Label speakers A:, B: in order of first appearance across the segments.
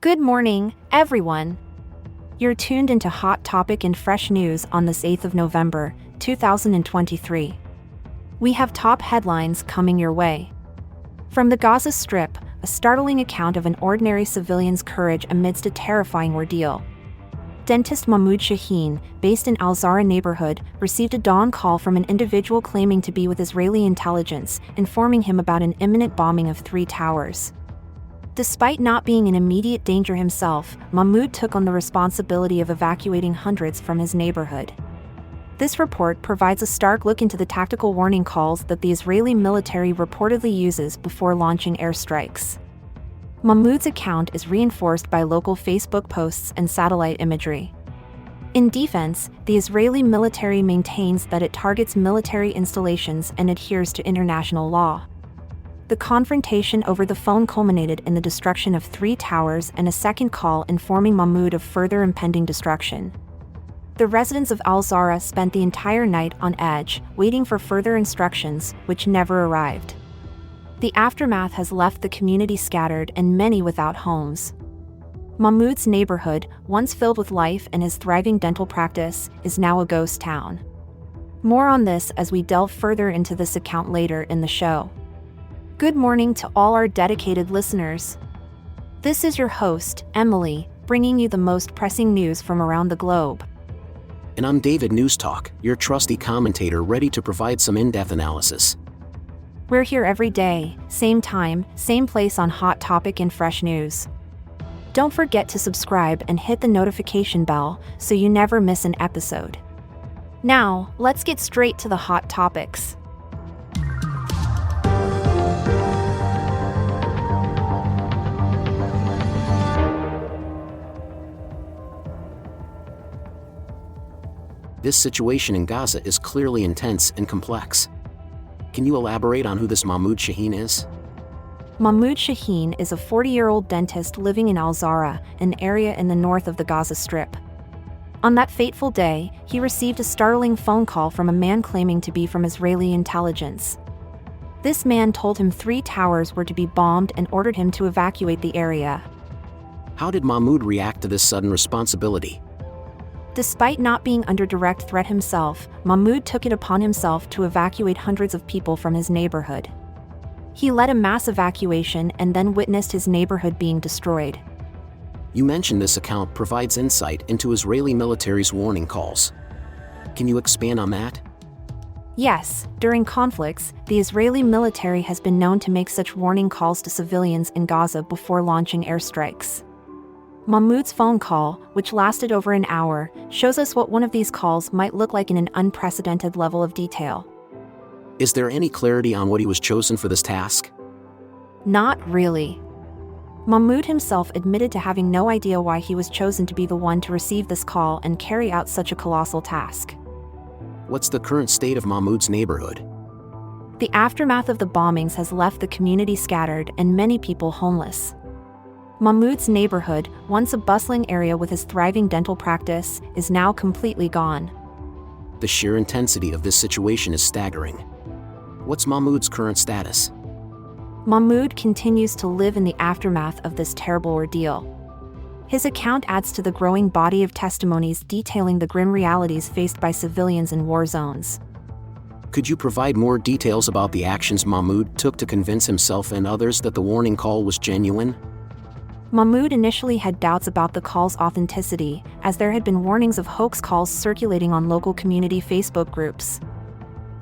A: Good morning, everyone. You're tuned into Hot Topic and Fresh News on this 8th of November, 2023. We have top headlines coming your way. From the Gaza Strip, a startling account of an ordinary civilian's courage amidst a terrifying ordeal. Dentist Mahmud Shaheen, based in Al-Zahra neighborhood, received a dawn call from an individual claiming to be with Israeli intelligence, informing him about an imminent bombing of 3 towers. Despite not being in immediate danger himself, Mahmud took on the responsibility of evacuating hundreds from his neighborhood. This report provides a stark look into the tactical warning calls that the Israeli military reportedly uses before launching airstrikes. Mahmud's account is reinforced by local Facebook posts and satellite imagery. In defense, the Israeli military maintains that it targets military installations and adheres to international law. The confrontation over the phone culminated in the destruction of 3 towers and a second call informing Mahmud of further impending destruction. The residents of Al-Zahra spent the entire night on edge, waiting for further instructions, which never arrived. The aftermath has left the community scattered and many without homes. Mahmud's neighborhood, once filled with life and his thriving dental practice, is now a ghost town. More on this as we delve further into this account later in the show. Good morning to all our dedicated listeners. This is your host, Emily, bringing you the most pressing news from around the globe.
B: And I'm David News Talk, your trusty commentator ready to provide some in-depth analysis.
A: We're here every day, same time, same place on Hot Topic and Fresh News. Don't forget to subscribe and hit the notification bell so you never miss an episode. Now, let's get straight to the hot topics.
B: This situation in Gaza is clearly intense and complex. Can you elaborate on who this Mahmud Shaheen is?
A: Mahmud Shaheen is a 40-year-old dentist living in Al-Zahra, an area in the north of the Gaza Strip. On that fateful day, he received a startling phone call from a man claiming to be from Israeli intelligence. This man told him 3 towers were to be bombed and ordered him to evacuate the area.
B: How did Mahmud react to this sudden responsibility?
A: Despite not being under direct threat himself, Mahmud took it upon himself to evacuate hundreds of people from his neighborhood. He led a mass evacuation and then witnessed his neighborhood being destroyed.
B: You mentioned this account provides insight into Israeli military's warning calls. Can you expand on that?
A: Yes, during conflicts, the Israeli military has been known to make such warning calls to civilians in Gaza before launching airstrikes. Mahmud's phone call, which lasted over an hour, shows us what one of these calls might look like in an unprecedented level of detail.
B: Is there any clarity on what he was chosen for this task?
A: Not really. Mahmud himself admitted to having no idea why he was chosen to be the one to receive this call and carry out such a colossal task.
B: What's the current state of Mahmud's neighborhood?
A: The aftermath of the bombings has left the community scattered and many people homeless. Mahmud's neighborhood, once a bustling area with his thriving dental practice, is now completely gone.
B: The sheer intensity of this situation is staggering. What's Mahmud's current status?
A: Mahmud continues to live in the aftermath of this terrible ordeal. His account adds to the growing body of testimonies detailing the grim realities faced by civilians in war zones.
B: Could you provide more details about the actions Mahmud took to convince himself and others that the warning call was genuine?
A: Mahmud initially had doubts about the call's authenticity, as there had been warnings of hoax calls circulating on local community Facebook groups.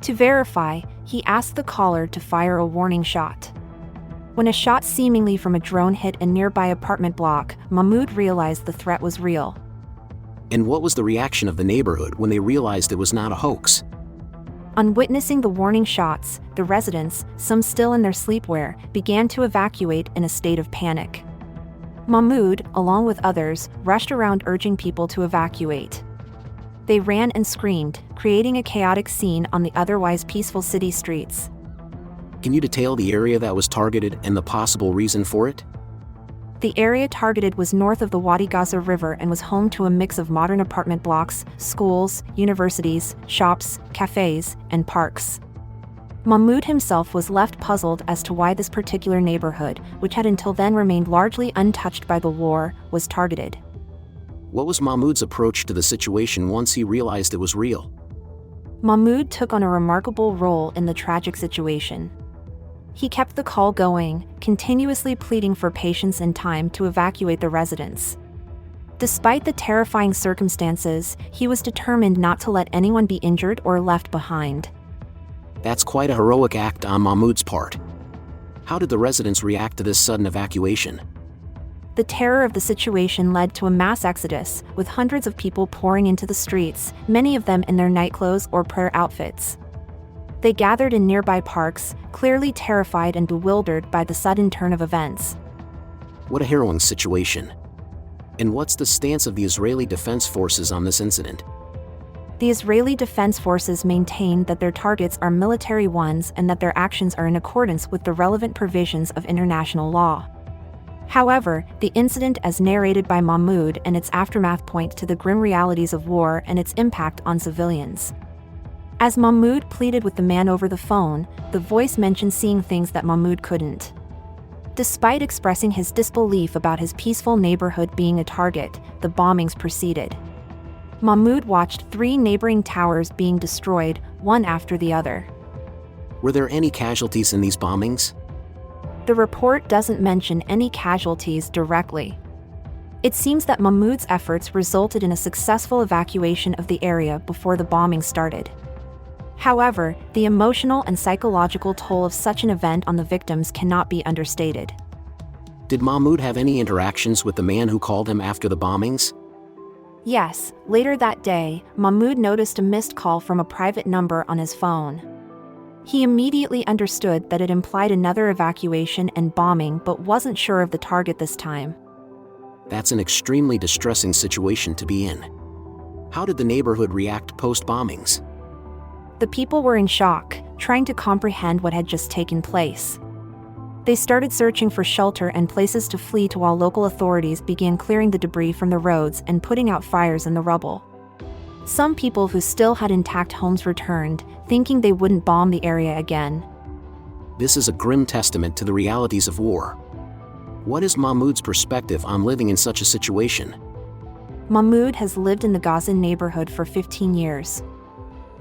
A: To verify, he asked the caller to fire a warning shot. When a shot seemingly from a drone hit a nearby apartment block, Mahmud realized the threat was real.
B: And what was the reaction of the neighborhood when they realized it was not a hoax?
A: On witnessing the warning shots, the residents, some still in their sleepwear, began to evacuate in a state of panic. Mahmud, along with others, rushed around urging people to evacuate. They ran and screamed, creating a chaotic scene on the otherwise peaceful city streets.
B: Can you detail the area that was targeted and the possible reason for it?
A: The area targeted was north of the Wadi Gaza River and was home to a mix of modern apartment blocks, schools, universities, shops, cafes, and parks. Mahmud himself was left puzzled as to why this particular neighborhood, which had until then remained largely untouched by the war, was targeted.
B: What was Mahmud's approach to the situation once he realized it was real?
A: Mahmud took on a remarkable role in the tragic situation. He kept the call going, continuously pleading for patience and time to evacuate the residents. Despite the terrifying circumstances, he was determined not to let anyone be injured or left behind.
B: That's quite a heroic act on Mahmud's part. How did the residents react to this sudden evacuation?
A: The terror of the situation led to a mass exodus, with hundreds of people pouring into the streets, many of them in their nightclothes or prayer outfits. They gathered in nearby parks, clearly terrified and bewildered by the sudden turn of events.
B: What a harrowing situation. And what's the stance of the Israeli Defense Forces on this incident?
A: The Israeli Defense Forces maintain that their targets are military ones and that their actions are in accordance with the relevant provisions of international law. However, the incident as narrated by Mahmud and its aftermath point to the grim realities of war and its impact on civilians. As Mahmud pleaded with the man over the phone, the voice mentioned seeing things that Mahmud couldn't. Despite expressing his disbelief about his peaceful neighborhood being a target, the bombings proceeded. Mahmud watched 3 neighboring towers being destroyed, one after the other.
B: Were there any casualties in these bombings?
A: The report doesn't mention any casualties directly. It seems that Mahmud's efforts resulted in a successful evacuation of the area before the bombing started. However, the emotional and psychological toll of such an event on the victims cannot be understated.
B: Did Mahmud have any interactions with the man who called him after the bombings?
A: Yes, later that day, Mahmud noticed a missed call from a private number on his phone. He immediately understood that it implied another evacuation and bombing but wasn't sure of the target this time.
B: That's an extremely distressing situation to be in. How did the neighborhood react post-bombings?
A: The people were in shock, trying to comprehend what had just taken place. They started searching for shelter and places to flee to while local authorities began clearing the debris from the roads and putting out fires in the rubble. Some people who still had intact homes returned, thinking they wouldn't bomb the area again.
B: This is a grim testament to the realities of war. What is Mahmud's perspective on living in such a situation?
A: Mahmud has lived in the Gazan neighborhood for 15 years.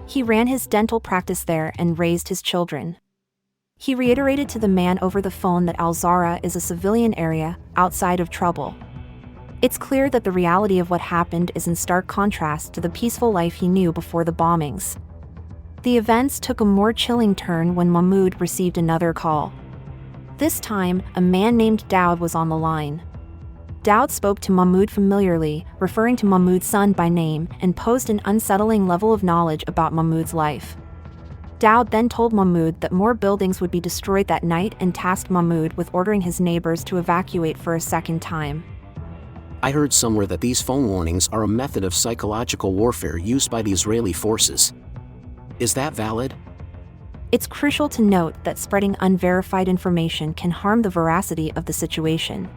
A: He ran his dental practice there and raised his children. He reiterated to the man over the phone that Al-Zahra is a civilian area, outside of trouble. It's clear that the reality of what happened is in stark contrast to the peaceful life he knew before the bombings. The events took a more chilling turn when Mahmud received another call. This time, a man named Daud was on the line. Daud spoke to Mahmud familiarly, referring to Mahmud's son by name, and posed an unsettling level of knowledge about Mahmud's life. Daud then told Mahmud that more buildings would be destroyed that night and tasked Mahmud with ordering his neighbors to evacuate for a second time.
B: I heard somewhere that these phone warnings are a method of psychological warfare used by the Israeli forces. Is that valid?
A: It's crucial to note that spreading unverified information can harm the veracity of the situation.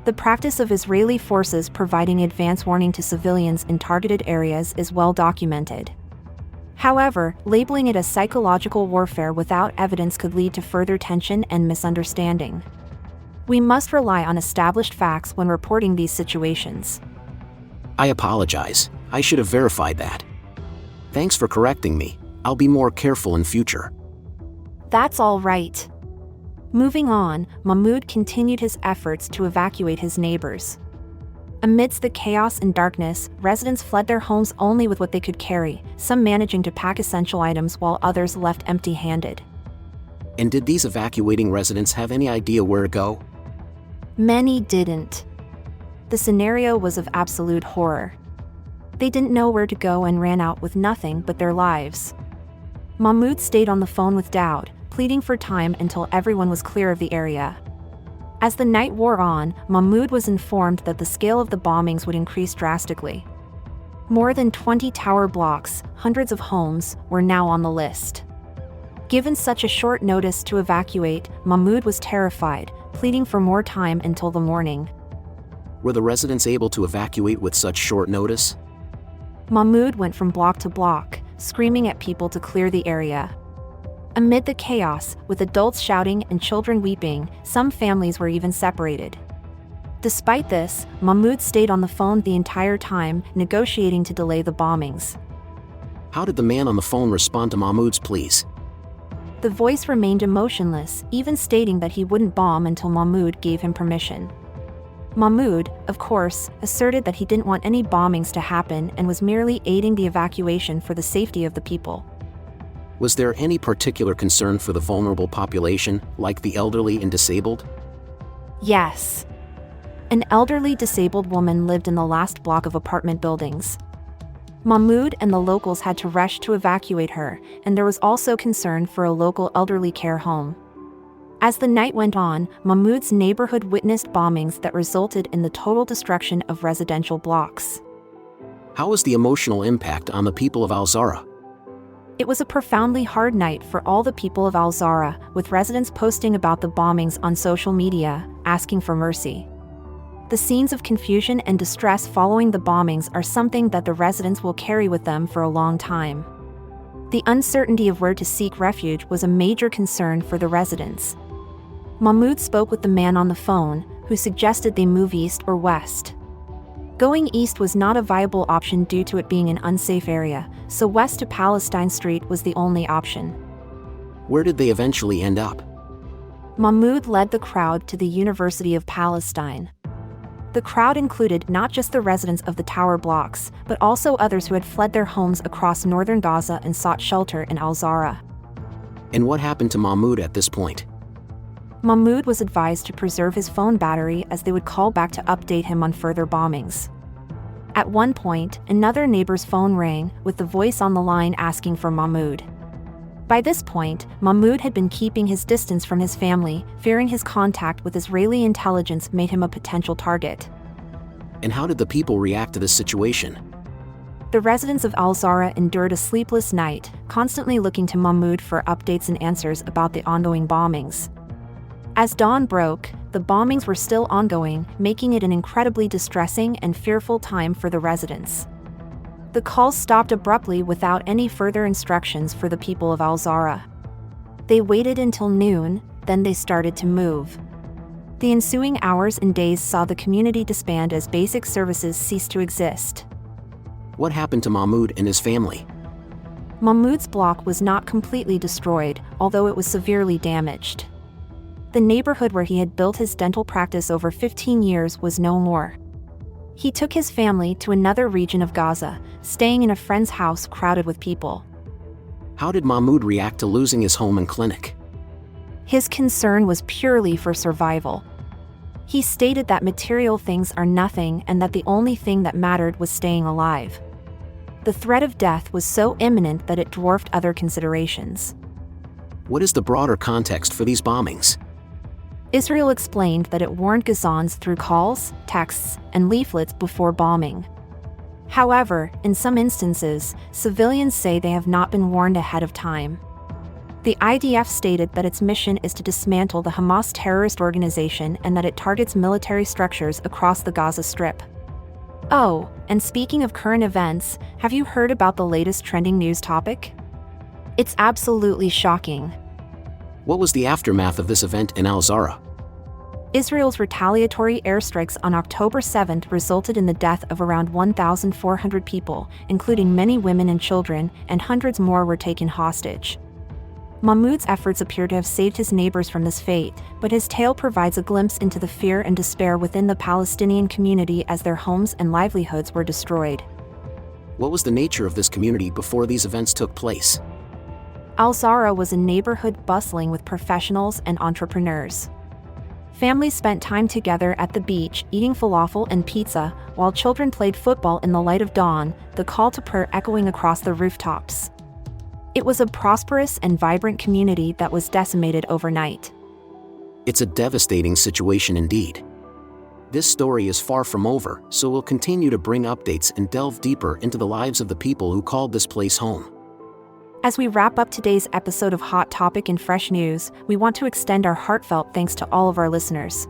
A: The practice of Israeli forces providing advance warning to civilians in targeted areas is well documented. However, labeling it as psychological warfare without evidence could lead to further tension and misunderstanding. We must rely on established facts when reporting these situations.
B: I apologize. I should have verified that. Thanks for correcting me. I'll be more careful in future.
A: That's all right. Moving on, Mahmud continued his efforts to evacuate his neighbors. Amidst the chaos and darkness, residents fled their homes only with what they could carry, some managing to pack essential items while others left empty-handed.
B: And did these evacuating residents have any idea where to go?
A: Many didn't. The scenario was of absolute horror. They didn't know where to go and ran out with nothing but their lives. Mahmud stayed on the phone with Daud, pleading for time until everyone was clear of the area. As the night wore on, Mahmud was informed that the scale of the bombings would increase drastically. More than 20 tower blocks, hundreds of homes, were now on the list. Given such a short notice to evacuate, Mahmud was terrified, pleading for more time until the morning.
B: Were the residents able to evacuate with such short notice?
A: Mahmud went from block to block, screaming at people to clear the area. Amid the chaos, with adults shouting and children weeping, some families were even separated. Despite this, Mahmud stayed on the phone the entire time, negotiating to delay the bombings.
B: How did the man on the phone respond to Mahmud's pleas?
A: The voice remained emotionless, even stating that he wouldn't bomb until Mahmud gave him permission. Mahmud, of course, asserted that he didn't want any bombings to happen and was merely aiding the evacuation for the safety of the people.
B: Was there any particular concern for the vulnerable population, like the elderly and disabled?
A: Yes. An elderly disabled woman lived in the last block of apartment buildings. Mahmud and the locals had to rush to evacuate her, and there was also concern for a local elderly care home. As the night went on, Mahmud's neighborhood witnessed bombings that resulted in the total destruction of residential blocks.
B: How was the emotional impact on the people of Al-Zahra?
A: It was a profoundly hard night for all the people of Al-Zahra, with residents posting about the bombings on social media, asking for mercy. The scenes of confusion and distress following the bombings are something that the residents will carry with them for a long time. The uncertainty of where to seek refuge was a major concern for the residents. Mahmud spoke with the man on the phone, who suggested they move east or west. Going east was not a viable option due to it being an unsafe area, so west to Palestine Street was the only option.
B: Where did they eventually end up?
A: Mahmud led the crowd to the University of Palestine. The crowd included not just the residents of the tower blocks, but also others who had fled their homes across northern Gaza and sought shelter in Al-Zahra.
B: And what happened to Mahmud at this point?
A: Mahmud was advised to preserve his phone battery as they would call back to update him on further bombings. At one point, another neighbor's phone rang, with the voice on the line asking for Mahmud. By this point, Mahmud had been keeping his distance from his family, fearing his contact with Israeli intelligence made him a potential target.
B: And how did the people react to this situation?
A: The residents of Al-Zahra endured a sleepless night, constantly looking to Mahmud for updates and answers about the ongoing bombings. As dawn broke, the bombings were still ongoing, making it an incredibly distressing and fearful time for the residents. The calls stopped abruptly without any further instructions for the people of Al-Zahra. They waited until noon, then they started to move. The ensuing hours and days saw the community disband as basic services ceased to exist.
B: What happened to Mahmud and his family?
A: Mahmud's block was not completely destroyed, although it was severely damaged. The neighborhood where he had built his dental practice over 15 years was no more. He took his family to another region of Gaza, staying in a friend's house crowded with people.
B: How did Mahmud react to losing his home and clinic?
A: His concern was purely for survival. He stated that material things are nothing and that the only thing that mattered was staying alive. The threat of death was so imminent that it dwarfed other considerations.
B: What is the broader context for these bombings?
A: Israel explained that it warned Gazans through calls, texts, and leaflets before bombing. However, in some instances, civilians say they have not been warned ahead of time. The IDF stated that its mission is to dismantle the Hamas terrorist organization and that it targets military structures across the Gaza Strip. Oh, and speaking of current events, have you heard about the latest trending news topic? It's absolutely shocking.
B: What was the aftermath of this event in Al-Zahra?
A: Israel's retaliatory airstrikes on October 7 resulted in the death of around 1,400 people, including many women and children, and hundreds more were taken hostage. Mahmud's efforts appear to have saved his neighbors from this fate, but his tale provides a glimpse into the fear and despair within the Palestinian community as their homes and livelihoods were destroyed.
B: What was the nature of this community before these events took place?
A: Al-Zahra was a neighborhood bustling with professionals and entrepreneurs. Families spent time together at the beach, eating falafel and pizza, while children played football in the light of dawn, the call to prayer echoing across the rooftops. It was a prosperous and vibrant community that was decimated overnight.
B: It's a devastating situation indeed. This story is far from over, so we'll continue to bring updates and delve deeper into the lives of the people who called this place home.
A: As we wrap up today's episode of Hot Topic and Fresh News, we want to extend our heartfelt thanks to all of our listeners.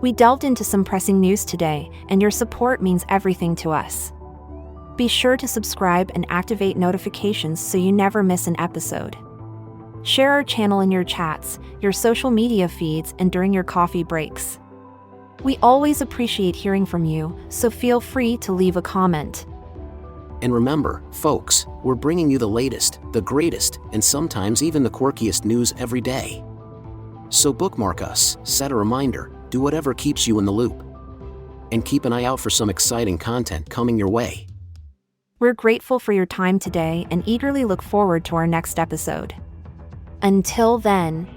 A: We delved into some pressing news today, and your support means everything to us. Be sure to subscribe and activate notifications so you never miss an episode. Share our channel in your chats, your social media feeds, and during your coffee breaks. We always appreciate hearing from you, so feel free to leave a comment.
B: And remember, folks, we're bringing you the latest, the greatest, and sometimes even the quirkiest news every day. So bookmark us, set a reminder, do whatever keeps you in the loop. And keep an eye out for some exciting content coming your way.
A: We're grateful for your time today and eagerly look forward to our next episode. Until then,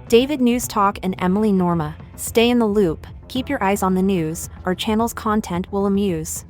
A: David News Talk and Emily Norma, stay in the loop, keep your eyes on the news, our channel's content will amuse.